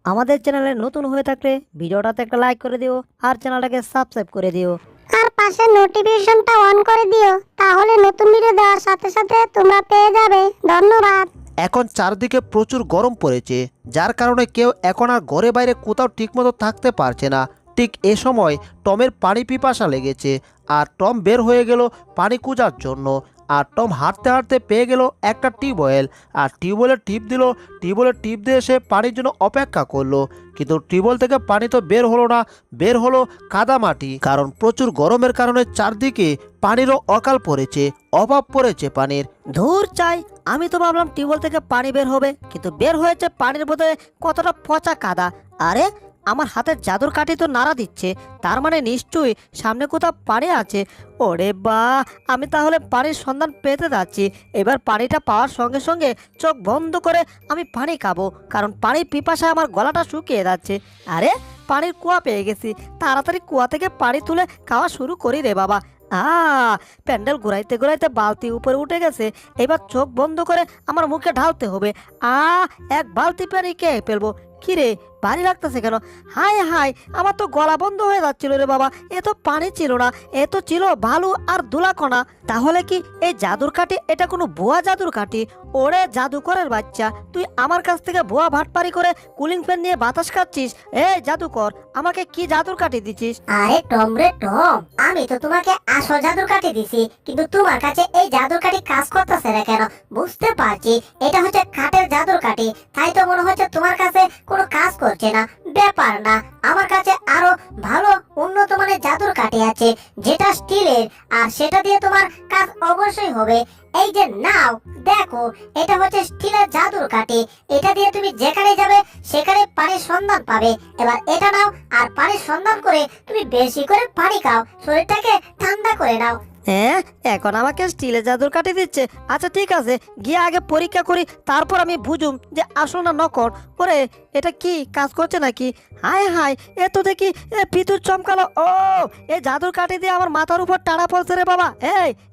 আমাদের চ্যানেলে নতুন হয়ে থাকলে ভিডিওটাতে একটা লাইক করে দিও আর চ্যানেলটাকে সাবস্ক্রাইব করে দিও। আর পাশে নোটিফিকেশনটা অন করে দিও, তাহলে নতুন ভিডিও দেওয়ার সাথে সাথে তোমরা পেয়ে যাবে। ধন্যবাদ। এখন চারদিকে প্রচুর গরম পড়েছে, যার কারণে কেউ এখন আর ঘরে বাইরে কোথাও ঠিকমতো থাকতে পারছে না। ঠিক এ সময় টমের পানি পিপাসা লেগেছে, আর টম বের হয়ে গেল পানি খোঁজার জন্য। আর টম হাঁটতে হাঁটতে পেয়ে গেল একটা টিউবওয়েল, আর টিউবওয়েলে টিপ দিল। টিউবওয়েলের টিপ দিয়ে সে পানির জন্য অপেক্ষা করলো, কিন্তু টিউবওয়েল থেকে পানি তো বের হলো না, বের হলো কাদামাটি। কারণ প্রচুর গরমের কারণে চারদিকে পানিরও অকাল পড়েছে, অভাব পড়েছে পানির। ধুর চাই, আমি তো ভাবলাম টিউবওয়েল থেকে পানি বের হবে, কিন্তু বের হয়েছে পানির মধ্যে কতটা পচা কাদা। আরে আমার হাতের জাদুর কাঠি তো নাড়া দিচ্ছে, তার মানে নিশ্চয়ই সামনে কোথাও পানি আছে। ওরে বা, আমি তাহলে পানির সন্ধান পেতে যাচ্ছি। এবার পানিটা পাওয়ার সঙ্গে সঙ্গে চোখ বন্ধ করে আমি পানি খাবো, কারণ পানির পিপাসায় আমার গলাটা শুকিয়ে যাচ্ছে। আরে পানির কুয়া পেয়ে গেছি, তাড়াতাড়ি কুয়া থেকে পানি তুলে খাওয়া শুরু করি রে বাবা। প্যান্ডেল ঘুরাইতে ঘুরাইতে বালতি উপরে উঠে গেছে, এবার চোখ বন্ধ করে আমার মুখে ঢালতে হবে। এক বালতি পানি কে ফেলবো। কিরে, ভারী লাগতেছে কেন? হায় হায়, আমার তো গলা বন্ধ হয়ে যাচ্ছিল রে বাবা। এ তো পানি ছিল না, এ তো ছিল বালু আর ধুলাকণা। তাহলে কি এই জাদুর কাঠি এটা কোনো ভুয়া জাদুর কাঠি? ওরে জাদুকরের বাচ্চা, তুই আমার কাছ থেকে ভুয়া ভাটপারি করে কুলিং ফ্যান নিয়ে বাতাস খাচ্ছিস? এই জাদুকর, আমাকে কি জাদুর কাঠি দিচ্ছিস? আরে টম রে টম, আমি তো তোমাকে আসল জাদুর কাঠি দিছি, কিন্তু তোমার কাছে এই জাদুর কাঠি কাজ করতেছে না কেন? বুঝতে পারছি এটা হচ্ছে কাঠের জাদুর কাঠি, তাই তো মনে হচ্ছে তোমার কাছে কোনো কাজ করছে না। ব্যাপার না, আমার কাছে আরো ভালো উন্নত মানের জাদুর কাঠি আছে, যেটা স্টিলের, আর সেটা দিয়ে তোমার কাজ অবশ্যই হবে। এই যে নাও, দেখো, এটা হচ্ছে স্টিলের জাদুর কাঠি। এটা দিয়ে তুমি যেখানে যাবে সেখানে পানির সন্ধান পাবে। এবার এটা নাও, আর পানির সন্ধান করে তুমি বেশি করে পানি খাও, শরীরটাকে ঠান্ডা করে নাও। হ্যাঁ, এখন আমাকে স্টিলের জাদুর কাঠি দিচ্ছে। আচ্ছা ঠিক আছে, গিয়ে আগে পরীক্ষা করি, তারপর আমি বুঝুম যে আসল না নকল। ওরে, এটা কি কাজ করছে নাকি? হায় হায়, এ তো দেখি বিদ্যুৎ চমকালো। ও, এই জাদুর কাঠি দিয়ে আমার মাথার উপর টানা পড়ছে রে বাবা।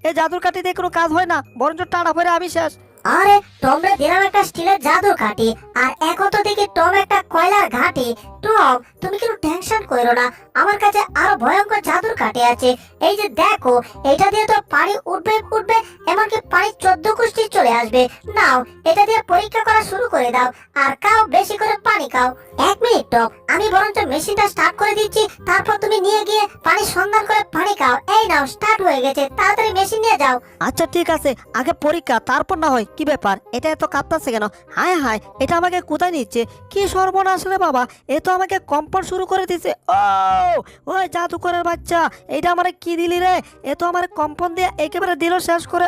এই জাদুর কাঠি দিয়ে কোনো কাজ হয় না, বরঞ্চ টানা পড়ে আমি শেষ। আরে টমরে দিলাম একটা স্টিলের জাদুর কাঠি, আর এখন তো দেখি টম একটা কয়লার ঘাটি। টম, তুমি কিন্তু টেনশন করো না, আমার কাছে আরো ভয়ঙ্কর জাদুর কাঠি আছে। এই যে দেখো, এটা দিয়ে তো পানি উঠবে উঠবে, এমনকি পানি 14 কুষ্টি চলে আসবে। নাও, এটা দিয়ে পরীক্ষা করা শুরু করে দাও, আর খাও, বেশি করে পানি খাও। 1 মিনিট টম, আমি বরঞ্চ মেশিনটা স্টার্ট করে দিচ্ছি, তারপর তুমি নিয়ে গিয়ে পানি সন্ধান করে পানি খাও। এই নাও, স্টার্ট হয়ে গেছে, তাড়াতাড়ি মেশিন নিয়ে যাও। আচ্ছা ঠিক আছে, আগে পরীক্ষা, তারপর না হয়। কি ব্যাপার, এটা এত কাঁপতাছে কেন? হায় হায়, এটা আমাকে কোথায় নিচ্ছে? কি সর্বনাশ রে বাবা, এ তো আমাকে কম্পন শুরু করে দিছে। ওই জাদুকরের বাচ্চা, এইটা আমারে কি দিলি রে? এ তো আমার কম্পন দিয়ে একেবারে দিল শেষ করে।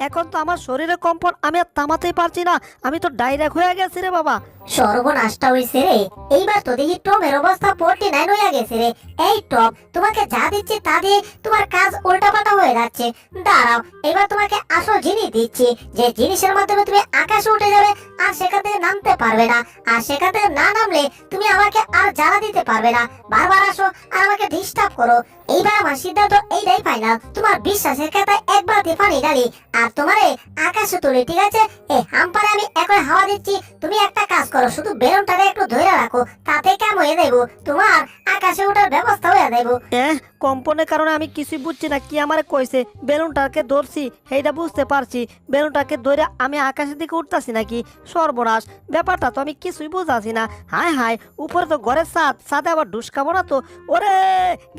এখন তো আমার শরীরে কম্পন, আমি আর থামাতেই পারছি না, আমি তো ডাইরেক্ট হয়ে গেছি রে বাবা। সর্বনাশটা হইছে রে, এইবার তো দেখি টমের অবস্থা 49 হয়ে গেছে রে। এই টম, তোমাকে যা দিচ্ছি তা দিয়ে তোমার কাজ উল্টাপাল্টা হয়ে যাচ্ছে। দাঁড়াও, এবার তোমাকে আসল জিনিস দিচ্ছি, যে জিনিসের মাধ্যমে তুমি আকাশে উঠে যাবে, আর সেখান থেকে নামতে পারবে না। আর সেখান থেকে না নামলে তুমি আমাকে আর জ্বালা দিতে পারবে না। বারবার আসো আর আমাকে ডিস্টার্ব করো। এইবার আমার সিদ্ধান্ত এইটাই ফাইনাল, তোমার বিশ্বাসের খাতায় এক বালতি পানি ঢালি, আর তোমারে আকাশে তুলি, ঠিক আছে? হাম্পারে আমি এখন হাওয়া দিচ্ছি, তুমি একটা কাজ করো, শুধু বেলুনটাকে একটু ধরে রাখো, তাতে কেমন হয়ে দেবো, তোমার আকাশে ওঠার ব্যবস্থা হয়ে দেবো। কম্পনের কারণে আমি কিছুই বুঝছি না, কি আমারে কইছে। বেলুনটাকে ধরছি, সেইটা বুঝতে পারছি, বেলুনটাকে ধরে আমি আকাশের দিকে উঠতাছি নাকি? সর্বনাশ, ব্যাপারটা তো আমি কিছুই বুঝাছি না। হায় হায়, উপরে তো ঘরের ছাদ, ছাদে আবার ডুস খাবো না তো? ওরে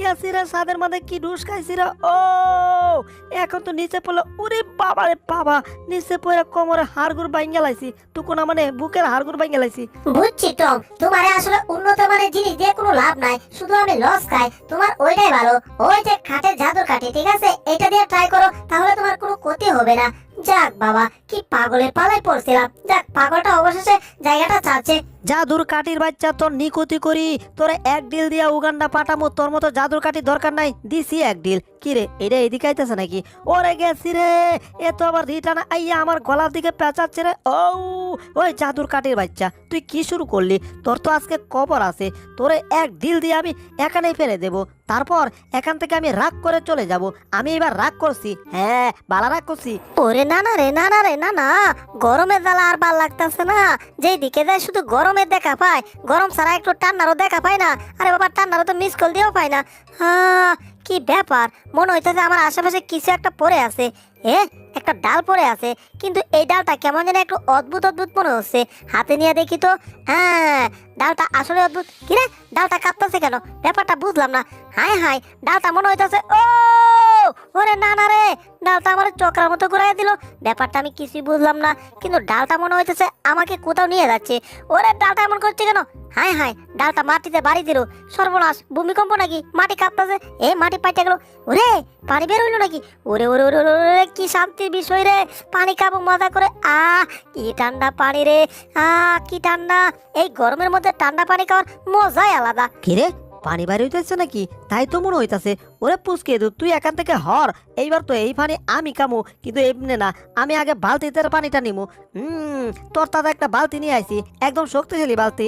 গেছি রে, ছাদের মধ্যে কি ডুস খাইছি রে। এখন তো নিচে পড়লো। ওরে বাবা রে বাবা, নিচে পড়ে কোমরে হাড়গুড় বাইঙ্গা লাইছি, তুকুনা মানে বুকের হাড়গুড় বাইঙ্গা লাইছি। বুঝছি টম, তোমার আসলে উন্নত মানের জিনিস দিয়ে কোনো লাভ নাই, শুধু আমি লস খাই। তোমার ওইটাই ভালো, ওই যে খাটের জাদুর কাঠি, ঠিক আছে? এটা দিয়ে ট্রাই করো, তাহলে তোমার কোনো ক্ষতি হবে না। যাক বাবা, কি পাগলের পালায় পড়ছিলাম। যাক, পাগলটা অবশেষে জায়গাটা চাচ্ছে। জাদুর কাঠির বাচ্চা, তোর নিকুতি করি, তোরে এক ডিল দিয়া উগান্ডা পাঠামো। তোর মতো জাদুর কাঠি দরকার নাই, দিছি এক ডিল। কি রে, এটা এদিকে আইতেছে নাকি? ওরে গেছি রে, এ তো আবার রিটার্ন আইয়া আমার গলার দিকে পেঁচাচ্ছে রে। ওই জাদুর কাঠির বাচ্চা, তুই কি শুরু করলি? তোর তো আজকে কবর আছে, তোরে এক ডিল দিয়ে আমি এখানেই ফেলে দেবো। তারপর এখান থেকে আমি রাগ করে চলে যাব। আমি এবার রাগ করছি, হ্যাঁ বালা রাগ করছি। ওরে না না রে, না না রে, না না, গরমের জ্বালা আর ভাল লাগতেছে না। যেই দিকে যায় শুধু গরমের দেখা পায়, গরম ছাড়া একটু ঠান্ডারও দেখা পায় না। আরে বাবা, ঠান্ডারও তো মিস কল দিয়েও পায় না। হ্যাঁ, কি ব্যাপার, মনে হইতেছে আমার আশেপাশে কিছু একটা পড়ে আছে। একটা ডাল পড়ে আছে, কিন্তু এই ডালটা কেমন যেন একটু অদ্ভুত অদ্ভুত মনে হচ্ছে। হাতে নিয়ে দেখি তো, হ্যাঁ ডালটা আসলে অদ্ভুত। কিরে, ডালটা কাঁপতেছে কেন? ব্যাপারটা বুঝলাম না। হায় হায়, ডালটা মনে হইতেছে, ও ওরে না না রে, ডালটা আমার চক্রার মতো ঘুরাই দিল। ব্যাপারটা আমি কিছুই বুঝলাম না, কিন্তু ডালটা মনে হইতেছে আমাকে কোথাও নিয়ে যাচ্ছে। ওরে, ডালটা এমন করছে কেন? হায় হায়, ডালটা মাটিতে বাড়ি দিল। সর্বনাশ, ভূমিকম্প নাকি? মাটি কাঁপতেছে, মাটি পাইতে গেল। ওরে, পানি বের হইলো নাকি? ওরে ওরে ওরে ওরে ওরে, কি শান্তির বিষয় রে। পানি খাবো মজা করে। কি ঠান্ডা পানি রে, কি ঠান্ডা। এই গরমের মধ্যে ঠান্ডা পানি খাওয়ার মজাই আলাদা। কিরে, পানি বাইরে হইতেছে নাকি? তাই তো মনে হইতাছে। ওরে পুচকে দু, তুই এখান থেকে হর। এইবার তো এই পানি আমি কামু, কিন্তু এমনি না, আমি আগে বালতিতে পানিটা নিমু। তোর দাদা একটা বালতি নিয়ে আইছি, একদম শক্তিশালী বালতি।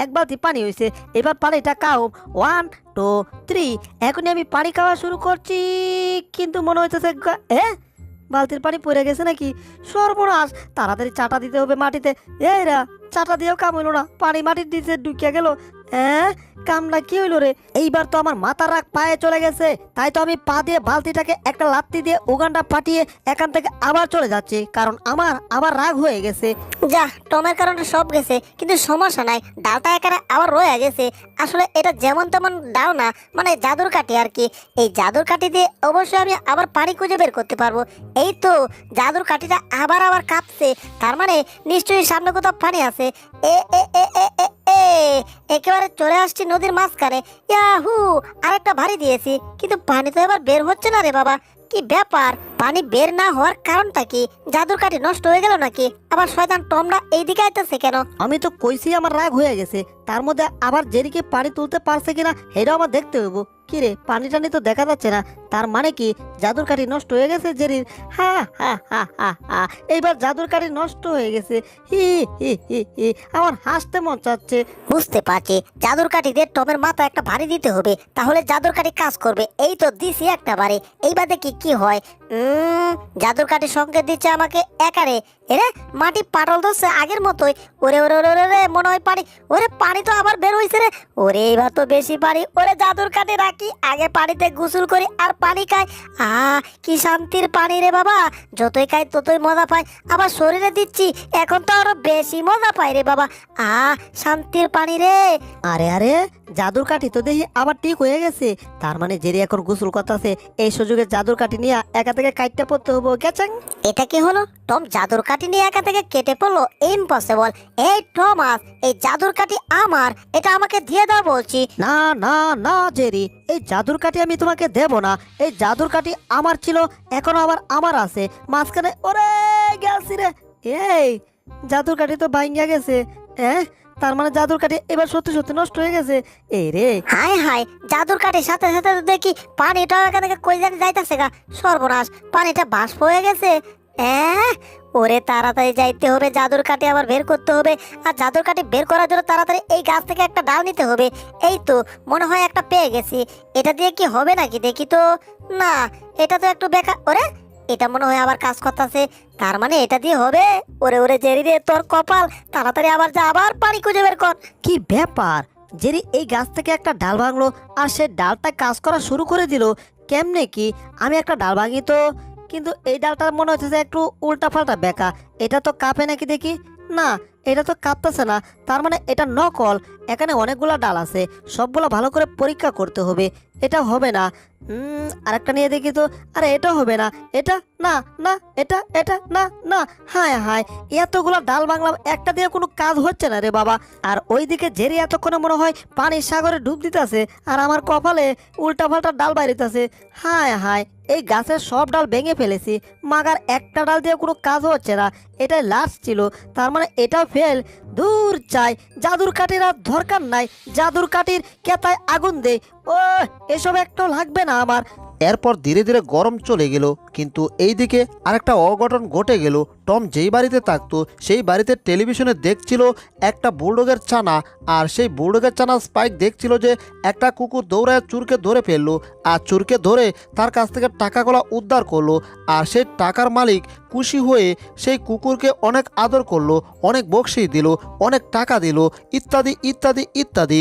এক বালতি পানি হয়েছে, এবার পানিটা খাও। 1 2 3, এখনই আমি পানি খাওয়া শুরু করছি। কিন্তু মনে হইতেছে বালতির পানি পড়ে গেছে নাকি? সর্বনাশ, তাড়াতাড়ি চাটা দিতে হবে মাটিতে। এইরা চাটা দিয়েও কাম হইলো না, পানি মাটির দিতে ঢুকিয়া গেল। কামটা কি হইলো রে? এইবার তো আমার মাথার রাগ পায়ে চলে গেছে। তাই তো আমি পা দিয়ে বালতিটাকে একটা লাত্তি দিয়ে উগানটা পাঠিয়ে এখান থেকে আবার চলে যাচ্ছি, কারণ আমার আবার রাগ হয়ে গেছে। যা, টমের কারণে সব গেছে, কিন্তু সমস্যা নাই, ডালটা এখানে আবার রয়ে গেছে। আসলে এটা যেমন তেমন ডাল না, মানে জাদুর কাঠি আর কি। এই জাদুর কাঠি দিয়ে অবশ্যই আমি আবার পানি খুঁজে বের করতে পারবো। এই তো জাদুর কাঠিটা আবার আবার কাঁপছে, তার মানে নিশ্চয়ই সামনে কোথাও পানি আছে। এ এ এ এ এ এ একেবারে চলে আসছি নদীর মাঝখানে। ইয়াহু, আরেকটা ভারী দিয়েছি, কিন্তু পানি তো এবার বের হচ্ছে না রে বাবা। কি ব্যাপার, পানি বের না হওয়ার কারণটা কি? জাদুর কাঠি নষ্ট হয়ে গেল নাকি? আবার শয়তান টমরা এইদিকে আইতেছে কেন? আমি তো কইছি আমার রাগ হয়ে গেছে, তার মধ্যে আবার জেরিকে পানি তুলতে পারছে কিনা এটাও আমার দেখতে হইব। কি রে, পানি টানি তো দেখা যাচ্ছে না, তার মানে কি জাদুর কাঠি নষ্ট হয়ে গেছে জেরির? হা হা হা হা হা, এইবার জাদুর কাঠি নষ্ট হয়ে গেছে। হি হি হি হি, আমার হাসতে মন চাচ্ছে। বুঝতে পারছি, জাদুর কাঠি দিয়ে টমের মাথা একটা ভারী দিতে হবে, তাহলে জাদুর কাঠি কাজ করবে। এই তো দিছি একটা ভারী, এইবার দেখি কি হয়। জাদুর কাঠি সংকেত দিচ্ছে আমাকে একারে। মাটি পাটল ধরছে আগের মতোই। ওরে ওরে ওরে ওরে, মনে হয় পানি। ওরে, পানি তো আবার বের হইছে রে। ওরে, এবার তো বেশি পানি। ওরে, জাদুর কাঠি রাখি, আগে পানিতে গোসল করি আর পানি খাই। কি শান্তির পানি রে বাবা, যতই খাই ততই মজা পাই। আবার শরীরে দিচ্ছি, এখন তো আরো বেশি মজা পাই রে বাবা। শান্তির পানি রে। আরে আরে, জাদুর কাঠি তো দেখি আবার ঠিক হয়ে গেছে। তার মানে জেরি এখন গোসল করতেছে, এই সুযোগে জাদুর কাঠি নিয়ে একা থেকে কাটতে পড়তে হবো। গেছাং, এটা কি হলো? টম জাদুর কাঠি নিয়ে একা থেকে কেটে পড়লো? ইম্পসিবল। এই টমাস, এই জাদুর কাঠি আমার, এটা আমাকে দিয়ে দাও বলছি। না না না জেরি, এই জাদুর কাঠি আমি তোমাকে দেব না। এই জাদুর কাঠি আমার ছিল, এখনো আবার আমার আছে। মাঝখানে ওরে গেছি রে। এই জাদুর কাঠি তো ভাঙ্গা গেছে। তার মানে জাদুর কাঠি এবার সত্যি সত্যি নষ্ট হয়ে গেছে। এই রে, হায় হায়, জাদুর কাঠির সাথে সাথে তো দেখি পানিটাও এখান থেকে কই জানি যাইতেছে গা। সর্বনাশ, পানিটা বাষ্প হয়ে গেছে। ওরে, তাড়াতাড়ি যাইতে হবে, জাদুর কাঠি আবার বের করতে হবে। আর জাদুর কাঠি বের করার জন্য তাড়াতাড়ি এই গাছ থেকে একটা ডাল নিতে হবে। এই তো মনে হয় একটা পেয়ে গেছি। এটা দিয়ে কি হবে নাকি দেখি তো। না, এটা তো একটু বেকার। ওরে, এটা মনে হয় আবার কাজ করতেছে, তার মানে এটা দিয়ে হবে। ওরে ওরে জেরি রে, তোর কপাল, তাড়াতাড়ি আবার যা, আবার পানি খুঁজে বের কর। কি ব্যাপার, জেরি এই গাছ থেকে একটা ডাল ভাঙলো আর সে ডালটা কাজ করা শুরু করে দিল। কেমনে কি? আমি একটা ডাল ভাঙি তো, কিন্তু এই ডালটার মনে হচ্ছে যে একটু উল্টা পাল্টা বেঁকা। এটা তো কাঁপে নাকি দেখি? না, এটা তো কাঁপতেছে না, তার মানে এটা নকল। এখানে অনেকগুলো ডাল আছে, সবগুলো ভালো করে পরীক্ষা করতে হবে। এটা হবে না। আরেকটা নিয়ে দেখি তো। আরে এটা হবে না, এটা না না, এটা এটা না না। হায় হায়, এতগুলো ডাল বাংলাম, একটা দিয়ে কোনো কাজ হচ্ছে না রে বাবা। আর ওইদিকে জেরি এতক্ষণে মনে হয় পানির সাগরে ডুব দিতেছে, আর আমার কপালে উল্টা পাল্টা ডাল বাইরেতেছে। হায় হায়, এই গাছের সব ডাল ভেঙে ফেলেছি, মাগার একটা ডাল দিয়ে কোনো কাজ হচ্ছে না। এটাই লাস্ট ছিল, তার মানে এটাও ফেল। দূর চাই, জাদুর কাঠির আর দরকার নাই। জাদুর কাঠির কেতায় আগুন দে। ও, এসব একটাও লাগবে না আমার। এরপর ধীরে ধীরে গরম চলে গেল। কিন্তু এইদিকে আরেকটা অঘটন ঘটে গেল। টম যেই বাড়িতে থাকতো সেই বাড়িতে টেলিভিশনে দেখছিল একটা বুলডগের ছানা, আর সেই বুলডগের ছানা স্পাইক দেখছিল যে একটা কুকুর দৌড়ায় চুরকে ধরে ফেললো, আর চুরকে ধরে তার কাছ থেকে টাকাগুলো উদ্ধার করলো। আর সেই টাকার মালিক খুশি হয়ে সেই কুকুরকে অনেক আদর করলো, অনেক বকশিশ দিল, অনেক টাকা দিল, ইত্যাদি ইত্যাদি ইত্যাদি।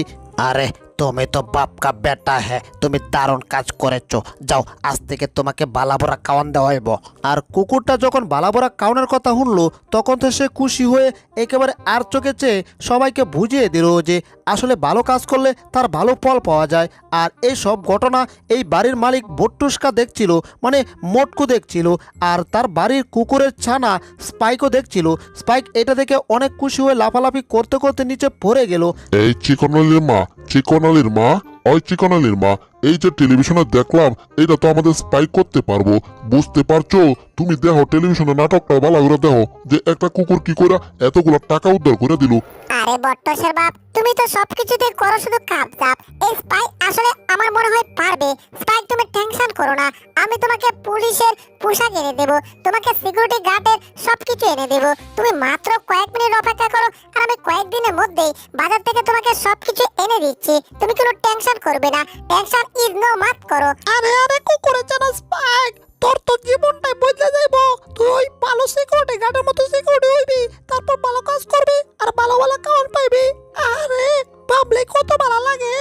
আরে তুমি তো বাপ কা বেটা হ্যাঁ, তুমি দারুণ কাজ করেছো, যাও আজ থেকে তোমাকে বালাবরা খাওয়ান দেওয়া হইব। আর কুকুরটা যখন বালাবরা খাওয়ানোর কথা শুনলো তখন তো সে খুশি হয়ে একেবারে আর চোখে চেয়ে সবাইকে বুঝিয়ে দিল যে আসলে ভালো কাজ করলে তার ভালো ফল পাওয়া যায়। আর এই সব ঘটনা এই বাড়ির মালিক বট্টুসকা দেখছিল, মানে মোটকু দেখছিল, আর তার বাড়ির কুকুরের ছানা স্পাইকও দেখছিল। স্পাইক এটা দেখে অনেক খুশি হয়ে লাফালাফি করতে করতে নিচে পড়ে গেল। এই চিকনালির মা, চিকনালির মা, ওই চিকনালির মা, এই যে টেলিভিশনে দেখলাম এটা তো আমাদের স্পাইক করতে পারবো, বুঝতে পারছো? তুমি দেখো টেলিভিশনে নাটকটা ভালো করে দেখো যে একটা কুকুর কি করে এতগুলো টাকা উদ্ধার করে দিল। আরে বট্টসের বাপ, তুমি তো সবকিছুতে করো শুধু কাপ জাপ। এই স্পাইক আসলে আমার মনে হয় পারবে। স্পাইক তুমি টেনশন করো না, আমি তোমাকে পুলিশের পোশাক এনে দেব, তোমাকে সিকিউরিটি গার্ডের সবকিছু এনে দেব। তুমি মাত্র কয়েক মিনিট অপেক্ষা করো আর আমি কয়েকদিনের মধ্যেই বাজার থেকে তোমাকে সবকিছু এনে দিচ্ছি। তুমি কোনো টেনশন করবে না, টেনশন ইজ নো মাত করো। আরে আরে কুকুরের ছানা স্পাইক, তোর তো জীবনটাই বদলে যাইব। তুই ওই ভালো সিকিউরিটি গার্ডের মতো সিকিউরিটি হইবি, তারপর ভালো কাজ করবি আর ভালো ভালো খাওয়ান পাইবি। আরে ভাবলে কত ভালো লাগে।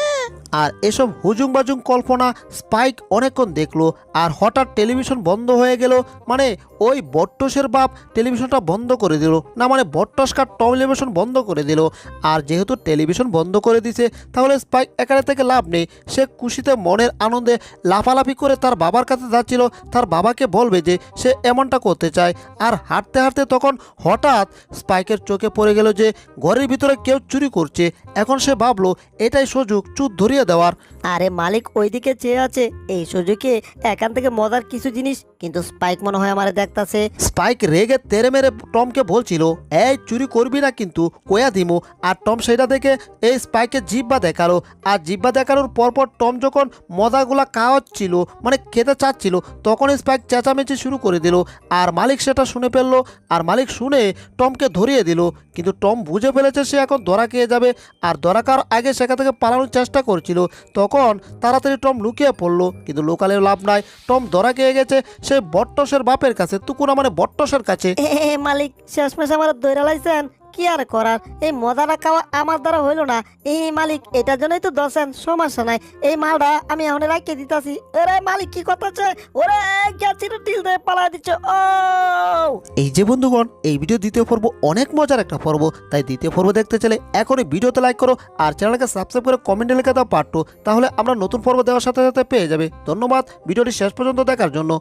আর এসব হুজুং বাজুং কল্পনা স্পাইক অনেকক্ষণ দেখলো, আর হঠাৎ টেলিভিশন বন্ধ হয়ে গেল। মানে ওই বট্টসের বাপ টেলিভিশনটা বন্ধ করে দিল, না মানে বট্টসকার টেলিভিশন বন্ধ করে দিল। আর যেহেতু টেলিভিশন বন্ধ করে দিছে তাহলে স্পাইক এখানে থেকে লাভ নেই। সে খুশিতে মনের আনন্দে লাফালাফি করে তার বাবার কাছে যাচ্ছিল, তার বাবাকে বলবে যে সে এমনটা করতে চায়। আর হাঁটতে হাঁটতে তখন হঠাৎ স্পাইকের চোখে পড়ে গেল যে ঘরের ভিতরে কেউ চুরি করছে। এখন সে ভাবলো এটাই সুযোগ চুপ ধরিয়ে দেওয়ার। আরে মালিক ওইদিকে চেয়ে আছে, এই সুযোগে এখান থেকে মজার কিছু জিনিস, কিন্তু স্পাইক মনে হয় আমারে দেখতাছে। স্পাইক রেগে তেরে মেরে টমকে বলছিল এই চুরি করবি না কিন্তু কয়া দিমু। আর টম সেটা দেখে এই স্পাইকের জিব্বা দেখালো, আর জিব্বা দেখানোর পরপর টম যখন মজাগুলা খাওয়াচ্ছিল মানে খেতে চাচ্ছিল তখন স্পাইক চেঁচামেচি শুরু করে দিল। আর মালিক সেটা শুনে ফেললো, আর মালিক শুনে টমকে ধরিয়ে দিল। কিন্তু টম বুঝে ফেলেছে সে এখন ধরা খেয়ে যাবে, আর ধরা খাওয়ার আগে সেখান থেকে পালানোর চেষ্টা করছিল। তখন তাড়াতাড়ি টম লুকিয়ে পড়লো, কিন্তু লোকালেও লাভ নাই, টম ধরা খেয়ে গেছে সেই বট্টসের বাপের কাছে, তুকুনা মানে বট্টসের কাছে। মালিক শেষমেশ আমার দৈরা লাইছেন, কি আর করার, এই মজাটা খাওয়া আমার দ্বারা হইলো না। এই মালিক এটার জন্যই তো দশেন, সমস্যা নাই, এই মালটা আমি এখন রাখতে দিতাছি। ওরে মালিক কি করতেছে, ওরে গেছিল টিল দিয়ে পালা দিচ্ছে। ও এই যে বন্ধুগণ, এই ভিডিও দ্বিতীয় পর্ব অনেক মজার একটা পর্ব, তাই দ্বিতীয় পর্ব দেখতে চাইলে এখনই ভিডিওতে লাইক করো আর চ্যানেলকে সাবস্ক্রাইব করে কমেন্টে লিখে দাও পার্ট 2, তাহলে আমরা নতুন পর্ব দেওয়ার সাথে সাথে পেয়ে যাবে। ধন্যবাদ ভিডিওটি শেষ পর্যন্ত দেখার জন্য।